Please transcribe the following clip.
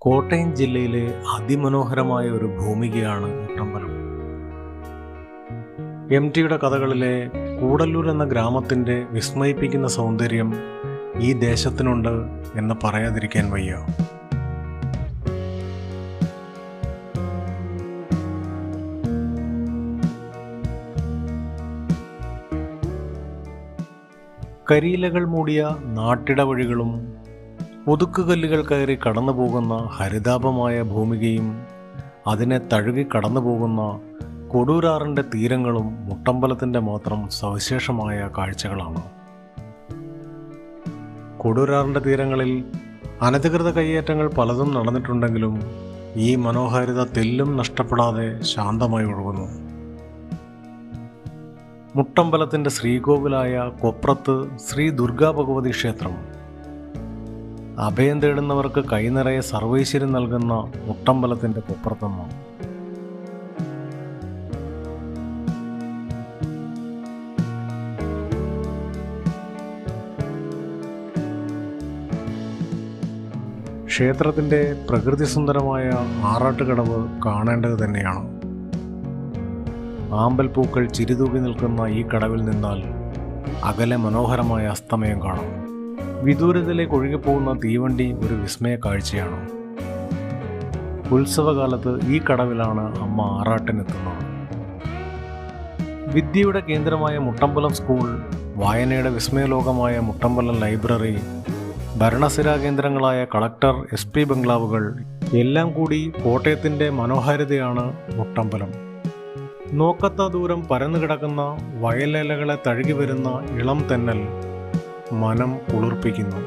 കോട്ടയം ജില്ലയിലെ അതിമനോഹരമായ ഒരു ഭൂമികയാണ് മുട്ടമ്പലം. MTയുടെ കഥകളിലെ കൂടല്ലൂർ എന്ന ഗ്രാമത്തിൻ്റെ വിസ്മയിപ്പിക്കുന്ന സൗന്ദര്യം ഈ ദേശത്തിനുണ്ട് എന്ന് പറയാതിരിക്കാൻ വയ്യ. കരിയിലകൾ മൂടിയ നാട്ടിട വഴികളും ഒതുക്കുകല്ലുകൾ കയറി കടന്നു പോകുന്ന ഹരിതാപമായ ഭൂമികയും അതിനെ തഴുകി കടന്നു പോകുന്ന കൊടൂരാറിൻ്റെ തീരങ്ങളും മുട്ടമ്പലത്തിൻ്റെ മാത്രം സവിശേഷമായ കാഴ്ചകളാണ്. കൊടൂരാറിൻ്റെ തീരങ്ങളിൽ അനധികൃത കയ്യേറ്റങ്ങൾ പലതും നടന്നിട്ടുണ്ടെങ്കിലും ഈ മനോഹാരിത തെല്ലും നഷ്ടപ്പെടാതെ ശാന്തമായി ഒഴുകുന്നു. മുട്ടമ്പലത്തിൻ്റെ ശ്രീകോവിലായ കൊപ്രത്ത് ശ്രീ ദുർഗാ ഭഗവതി ക്ഷേത്രം, അഭയം തേടുന്നവർക്ക് കൈനിറയെ സർവൈശ്വര്യം നൽകുന്ന മുട്ടമ്പലത്തിൻ്റെ കൊപ്രത്തമ്മ. ക്ഷേത്രത്തിൻ്റെ പ്രകൃതിസുന്ദരമായ ആറാട്ടുകടവ് കാണേണ്ടത് തന്നെയാണ്. ആമ്പൽപ്പൂക്കൾ ചിരിതൂകി നിൽക്കുന്ന ഈ കടവിൽ നിന്നാൽ അകലെ മനോഹരമായ അസ്തമയം കാണാം. വിദൂരത്തിലേക്ക് ഒഴുകിപ്പോകുന്ന തീവണ്ടി ഒരു വിസ്മയ കാഴ്ചയാണ്. ഉത്സവകാലത്ത് ഈ കടവിലാണ് അമ്മ ആറാട്ടിനെത്തുന്നത്. വിദ്യയുടെ കേന്ദ്രമായ മുട്ടമ്പലം സ്കൂൾ, വായനയുടെ വിസ്മയലോകമായ മുട്ടമ്പലം ലൈബ്രറി, ഭരണസിരാ കേന്ദ്രങ്ങളായ കളക്ടർ SP ബംഗ്ലാവുകൾ എല്ലാം കൂടി കോട്ടയത്തിൻ്റെ മനോഹാരിതയാണ് മുട്ടമ്പലം. നോക്കത്ത ദൂരം പരന്നു കിടക്കുന്ന വയലേലകളെ തഴുകി വരുന്ന ഇളം തെന്നൽ മനം കുളിർപ്പിക്കുന്നു.